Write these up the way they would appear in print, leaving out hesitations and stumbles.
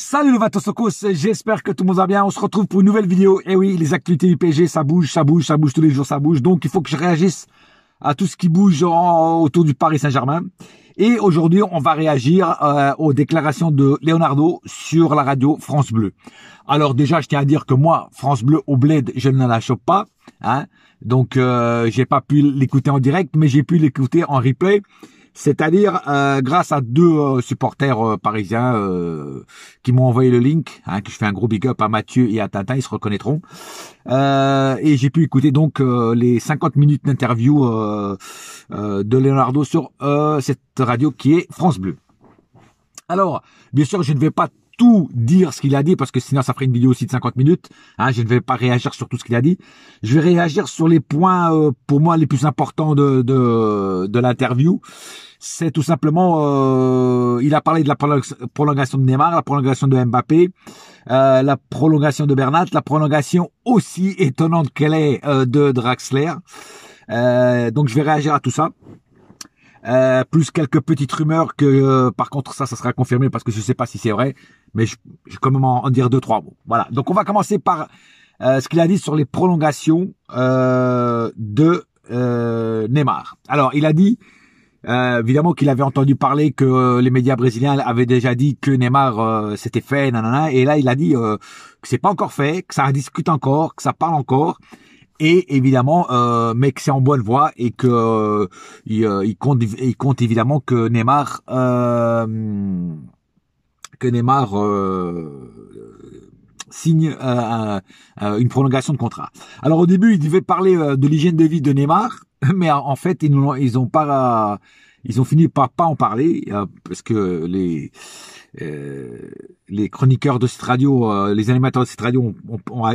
Salut le Vatosokos, j'espère que tout le monde va bien. On se retrouve pour une nouvelle vidéo. Et oui, les actualités du PSG, ça bouge tous les jours, ça bouge. Donc il faut que je réagisse à tout ce qui bouge autour du Paris Saint-Germain. Et aujourd'hui, on va réagir aux déclarations de Leonardo sur la radio France Bleu. Alors déjà, je tiens à dire que moi, France Bleu au Bled, je ne la chope pas. Donc j'ai pas pu l'écouter en direct, mais j'ai pu l'écouter en replay. C'est-à-dire grâce à deux supporters parisiens qui m'ont envoyé le link, que je fais un gros big up à Mathieu et à Tintin, ils se reconnaîtront. Et j'ai pu écouter donc les 50 minutes d'interview de Leonardo sur cette radio qui est France Bleu. Alors, bien sûr, je ne vais pas tout dire ce qu'il a dit parce que sinon ça ferait une vidéo aussi de 50 minutes. Je ne vais pas réagir sur tout ce qu'il a dit. Je vais réagir sur les points pour moi les plus importants de l'interview. C'est tout simplement, il a parlé de la prolongation de Neymar, la prolongation de Mbappé, la prolongation de Bernat, la prolongation aussi étonnante qu'elle est de Draxler. Donc je vais réagir à tout ça. Plus quelques petites rumeurs que par contre ça sera confirmé parce que je sais pas si c'est vrai, mais je vais quand même en dire deux trois mots. Voilà. Donc on va commencer par ce qu'il a dit sur les prolongations de Neymar. Alors il a dit évidemment qu'il avait entendu parler que les médias brésiliens avaient déjà dit que Neymar c'était fait, nanana, et là il a dit que c'est pas encore fait, que ça discute encore, que ça parle encore. Et évidemment, mais que c'est en bonne voie et que il compte évidemment que Neymar signe une prolongation de contrat. Alors au début, il devait parler de l'hygiène de vie de Neymar, mais en fait ils ont fini par pas en parler parce que les chroniqueurs de cette radio, les animateurs de cette radio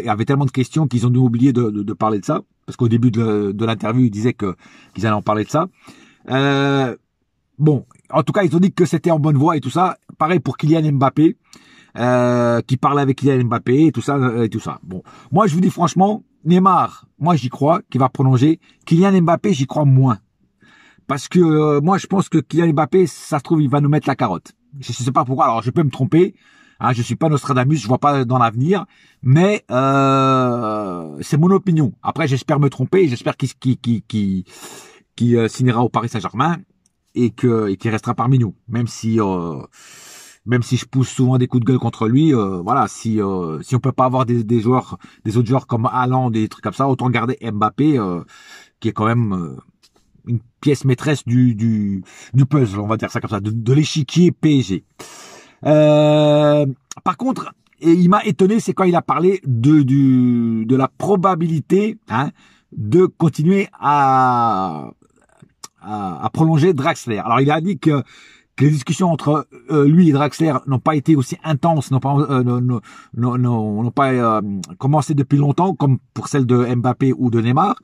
avaient tellement de questions qu'ils ont dû oublier de parler de ça. Parce qu'au début de l'interview, ils disaient qu'ils allaient en parler de ça. Bon, en tout cas, ils ont dit que c'était en bonne voie et tout ça. Pareil pour Kylian Mbappé, qui parlait avec Kylian Mbappé et tout ça, et tout ça. Bon, moi, je vous dis franchement, Neymar, moi, j'y crois qu'il va prolonger. Kylian Mbappé, j'y crois moins. Parce que moi, je pense que Kylian Mbappé, ça se trouve, il va nous mettre la carotte. Je sais pas pourquoi. Alors, je peux me tromper. Je suis pas Nostradamus, je vois pas dans l'avenir, mais c'est mon opinion. Après, j'espère me tromper. J'espère qu'il signera au Paris Saint-Germain et qu'il restera parmi nous. Même si je pousse souvent des coups de gueule contre lui, voilà. Si on peut pas avoir des autres joueurs comme Haaland, des trucs comme ça, autant garder Mbappé, qui est quand même une pièce maîtresse du puzzle, on va dire ça comme ça, de l'échiquier PSG. Par contre, il m'a étonné, c'est quand il a parlé de la probabilité de continuer à prolonger Draxler. Alors il a dit que les discussions entre lui et Draxler n'ont pas été aussi intenses, n'ont pas commencé depuis longtemps comme pour celle de Mbappé ou de Neymar,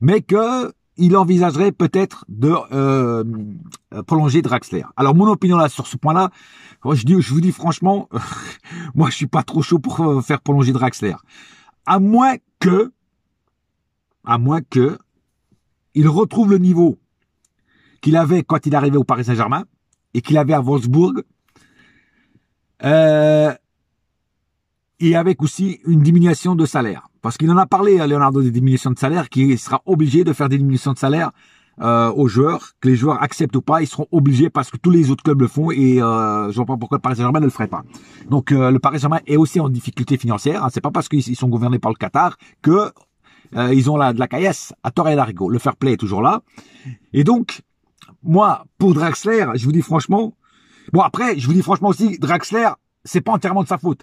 mais que il envisagerait peut-être de prolonger Draxler. Alors mon opinion là sur ce point-là, je vous dis franchement, moi je suis pas trop chaud pour faire prolonger Draxler, à moins que il retrouve le niveau qu'il avait quand il arrivait au Paris Saint-Germain et qu'il avait à Wolfsburg, et avec aussi une diminution de salaire. Parce qu'il en a parlé à Leonardo des diminutions de salaire, qu'il sera obligé de faire des diminutions de salaire aux joueurs, que les joueurs acceptent ou pas, ils seront obligés parce que tous les autres clubs le font et je vois pas pourquoi le Paris Saint-Germain ne le ferait pas. Donc le Paris Saint-Germain est aussi en difficulté financière, c'est pas parce qu'ils sont gouvernés par le Qatar que ils ont de la caillasse à tort et à l'arigot. Le fair play est toujours là. Et donc, moi, pour Draxler, je vous dis franchement, bon après, je vous dis franchement aussi, Draxler, c'est pas entièrement de sa faute.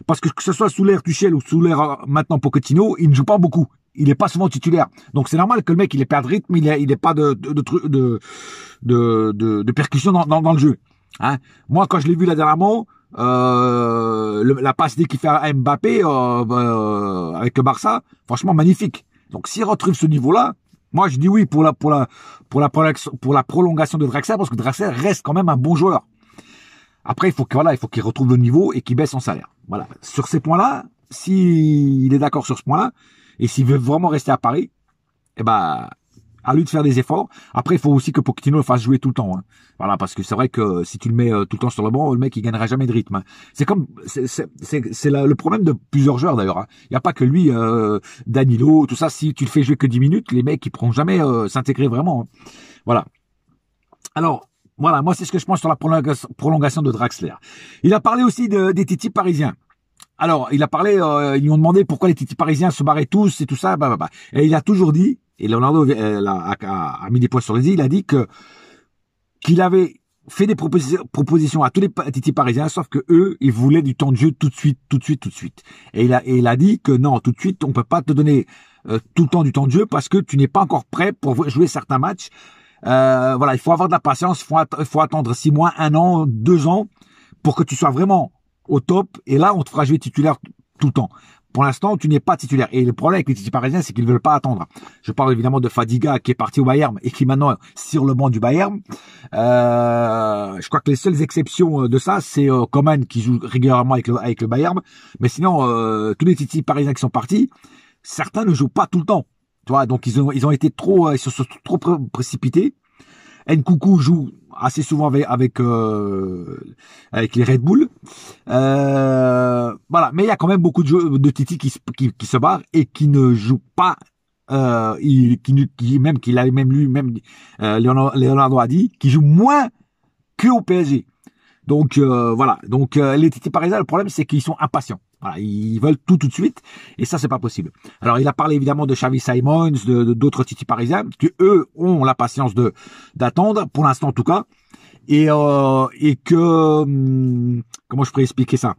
Parce que ce soit sous l'ère Tuchel ou sous l'ère maintenant Pochettino, il ne joue pas beaucoup. Il est pas souvent titulaire. Donc c'est normal que le mec il ait pas de rythme, il ait pas de percussion dans le jeu. Moi quand je l'ai vu là dernièrement, la passe dès qu'il fait à Mbappé avec le Barça, franchement magnifique. Donc s'il retrouve ce niveau-là, moi je dis oui pour la prolongation de Draxler, parce que Draxler reste quand même un bon joueur. Après, il faut qu'il retrouve le niveau et qu'il baisse son salaire. Voilà. Sur ces points-là, s'il est d'accord sur ce point-là, et s'il veut vraiment rester à Paris, À lui de faire des efforts. Après, il faut aussi que Pochettino le fasse jouer tout le temps. Hein. Voilà, parce que c'est vrai que si tu le mets tout le temps sur le banc, le mec il gagnera jamais de rythme. Hein. C'est comme le problème de plusieurs joueurs d'ailleurs. Hein. Il n'y a pas que lui, Danilo, tout ça. Si tu le fais jouer que 10 minutes, les mecs ils pourront jamais s'intégrer vraiment. Hein. Voilà. Alors. Voilà, moi c'est ce que je pense sur la prolongation de Draxler. Il a parlé aussi des titis parisiens. Alors, il a parlé, ils lui ont demandé pourquoi les titis parisiens se barraient tous et tout ça. Et il a toujours dit, et Leonardo a mis des points sur les i, il a dit qu'il avait fait des propositions à tous les titis parisiens, sauf que eux, ils voulaient du temps de jeu tout de suite. Et il a dit que non, tout de suite, on peut pas te donner tout le temps du temps de jeu parce que tu n'es pas encore prêt pour jouer certains matchs. Voilà, il faut avoir de la patience, il faut attendre 6 mois, 1 an, 2 ans pour que tu sois vraiment au top. Et là, on te fera jouer titulaire tout le temps. Pour l'instant, tu n'es pas titulaire. Et le problème avec les titis parisiens, c'est qu'ils ne veulent pas attendre. Je parle évidemment de Fadiga qui est parti au Bayern et qui maintenant sur le banc du Bayern. Je crois que les seules exceptions de ça, c'est Coman qui joue régulièrement avec le Bayern. Mais sinon, tous les titis parisiens qui sont partis, certains ne jouent pas tout le temps. Tu vois, donc ils ont été trop, ils se sont trop précipités. Nkunku joue assez souvent avec les Red Bull. Voilà, mais il y a quand même beaucoup de titis qui se barrent et qui ne jouent pas. Leonardo a dit, qui joue moins que au PSG. Donc voilà, donc les titis parisiens, le problème c'est qu'ils sont impatients. Voilà, ils veulent tout de suite et ça c'est pas possible. Alors il a parlé évidemment de Xavi Simons, d'autres titis parisiens qui eux ont la patience d'attendre pour l'instant en tout cas et que comment je pourrais expliquer ça,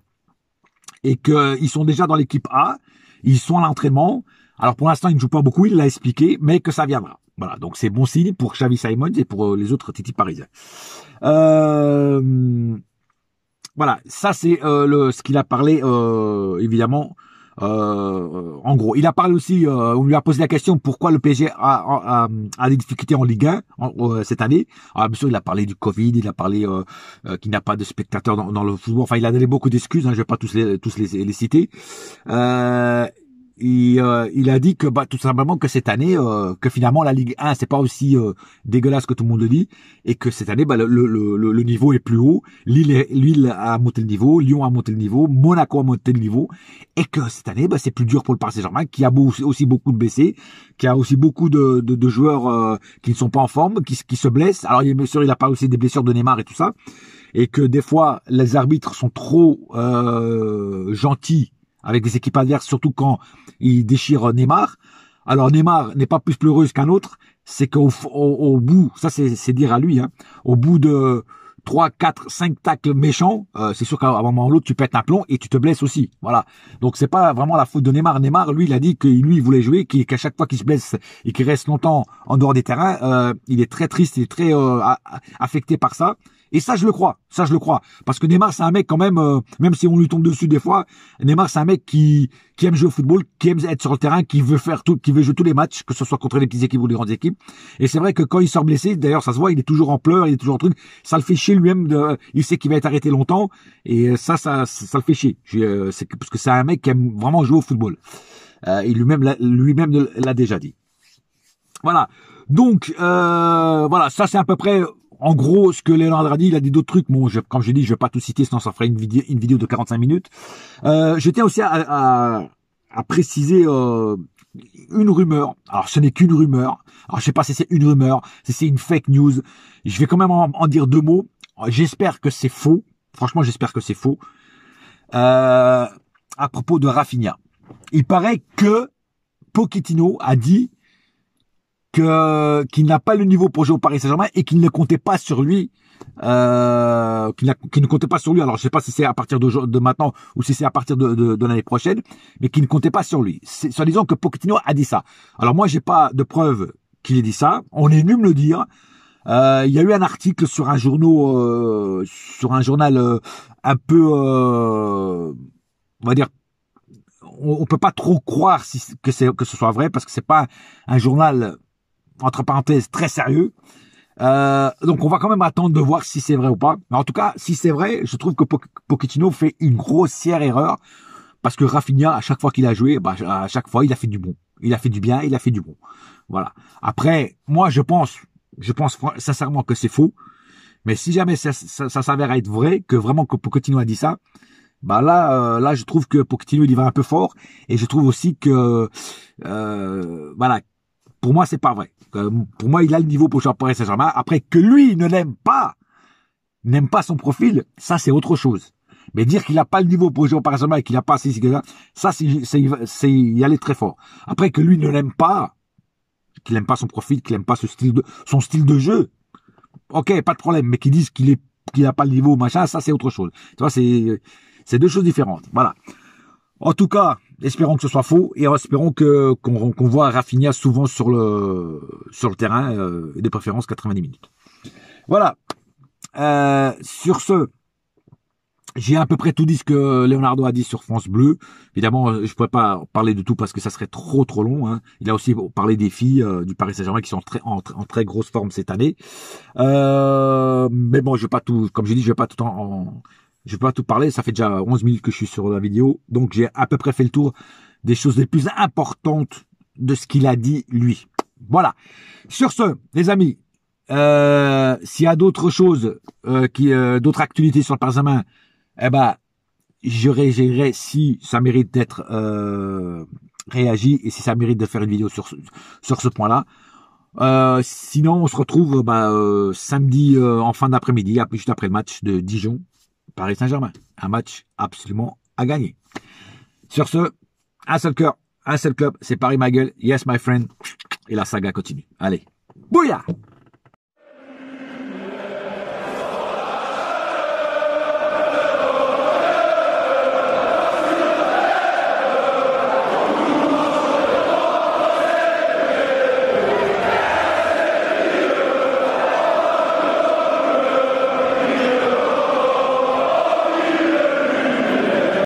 et que ils sont déjà dans l'équipe A, ils sont à l'entraînement. Alors pour l'instant ils ne jouent pas beaucoup, il l'a expliqué, mais que ça viendra. Voilà, donc c'est bon signe pour Xavi Simons et pour les autres titis parisiens. Voilà, ça c'est ce qu'il a parlé évidemment. En gros, il a parlé aussi. On lui a posé la question pourquoi le PSG a des difficultés en Ligue 1 cette année. Alors, bien sûr, il a parlé du Covid, il a parlé qu'il n'a pas de spectateurs dans le football. Enfin, il a donné beaucoup d'excuses. Hein, je vais pas tous les citer. Il a dit que tout simplement que cette année que finalement la Ligue 1 c'est pas aussi dégueulasse que tout le monde le dit et que cette année le niveau est plus haut. Lille a monté le niveau, Lyon a monté le niveau, Monaco a monté le niveau et que cette année c'est plus dur pour le Paris Saint-Germain qui a aussi beaucoup de blessés, qui a aussi beaucoup de joueurs qui ne sont pas en forme, qui se blessent. Alors bien sûr il a parlé aussi des blessures de Neymar et tout ça et que des fois les arbitres sont trop gentils avec des équipes adverses, surtout quand ils déchirent Neymar. Alors Neymar n'est pas plus pleureuse qu'un autre, c'est qu'au bout, ça c'est dire à lui, hein, au bout de 3, 4, 5 tacles méchants, c'est sûr qu'à un moment ou l'autre tu pètes un plomb et tu te blesses aussi. Voilà. Donc c'est pas vraiment la faute de Neymar. Neymar, lui, il a dit que lui il voulait jouer, qu'à chaque fois qu'il se blesse et qu'il reste longtemps en dehors des terrains, il est très triste, il est très affecté par ça. Et ça, je le crois. Parce que Neymar, c'est un mec quand même, même si on lui tombe dessus des fois, Neymar, c'est un mec qui aime jouer au football, qui aime être sur le terrain, qui veut jouer tous les matchs, que ce soit contre les petites équipes ou les grandes équipes. Et c'est vrai que quand il sort blessé, d'ailleurs, ça se voit, il est toujours en pleurs, il est toujours en truc. Ça le fait chier lui-même. Il sait qu'il va être arrêté longtemps. Et ça le fait chier. Parce que c'est un mec qui aime vraiment jouer au football. Et lui-même l'a déjà dit. Voilà. Donc, voilà, ça c'est à peu près. En gros, ce que Leonardo a dit, il a dit d'autres trucs. Bon, comme j'ai dit, je vais pas tout citer, sinon ça ferait une vidéo de 45 minutes. Je tiens aussi à préciser une rumeur. Alors, ce n'est qu'une rumeur. Alors, je sais pas si c'est une rumeur, si c'est une fake news. Je vais quand même en dire 2 mots. J'espère que c'est faux. Franchement, j'espère que c'est faux. À propos de Rafinha. Il paraît que Pochettino a dit qu'il n'a pas le niveau pour jouer au Paris Saint-Germain et qu'il ne comptait pas sur lui, qu'il ne comptait pas sur lui. Alors je sais pas si c'est à partir de maintenant ou si c'est à partir de l'année prochaine, mais qu'il ne comptait pas sur lui. C'est soi-disant que Pochettino a dit ça. Alors moi j'ai pas de preuve qu'il ait dit ça. On est venu me le dire. Il y a eu un article sur un journal un peu, on va dire. On peut pas trop croire que ce soit vrai parce que c'est pas un journal entre parenthèses très sérieux. Donc on va quand même attendre de voir si c'est vrai ou pas. Mais en tout cas, si c'est vrai, je trouve que Pochettino fait une grossière erreur parce que Rafinha, à chaque fois qu'il a joué, à chaque fois il a fait du bon. Il a fait du bien, il a fait du bon. Voilà. Après, moi, je pense sincèrement que c'est faux. Mais si jamais ça s'avère être vrai, que vraiment que Pochettino a dit ça, bah là, je trouve que Pochettino, il y va un peu fort. Et je trouve aussi que, voilà, pour moi, c'est pas vrai. Pour moi, il a le niveau pour jouer à Paris Saint-Germain. Après, que lui, il n'aime pas son profil, ça, c'est autre chose. Mais dire qu'il n'a pas le niveau pour jouer au Paris Saint-Germain et qu'il n'a pas assez, ça, c'est y aller très fort. Après, que lui ne l'aime pas, qu'il n'aime pas son profil, qu'il n'aime pas son style de jeu, ok, pas de problème. Mais qu'ils disent qu'il n'a pas le niveau, machin, ça, c'est autre chose. Tu vois, c'est deux choses différentes. Voilà. En tout cas, espérons que ce soit faux et espérons qu'on voit Rafinha souvent sur le terrain, des préférences 90 minutes. Voilà. Sur ce, j'ai à peu près tout dit ce que Leonardo a dit sur France Bleu. Évidemment, je ne pourrais pas parler de tout parce que ça serait trop long. Hein. Il a aussi parlé des filles du Paris Saint-Germain qui sont en très grosse forme cette année. Mais bon, je vais pas tout, comme j'ai dit, je vais pas tout parler. Ça fait déjà 11 minutes que je suis sur la vidéo, donc j'ai à peu près fait le tour des choses les plus importantes de ce qu'il a dit lui. Voilà. Sur ce, les amis, s'il y a d'autres choses, d'autres actualités sur le Paris Saint-Germain, eh ben, je réagirai si ça mérite d'être réagi et si ça mérite de faire une vidéo sur ce point-là. Sinon, on se retrouve samedi en fin d'après-midi, juste après le match de Dijon, Paris Saint-Germain. Un match absolument à gagner. Sur ce, un seul cœur, un seul club, c'est Paris ma gueule, yes my friend, et la saga continue. Allez, bouya!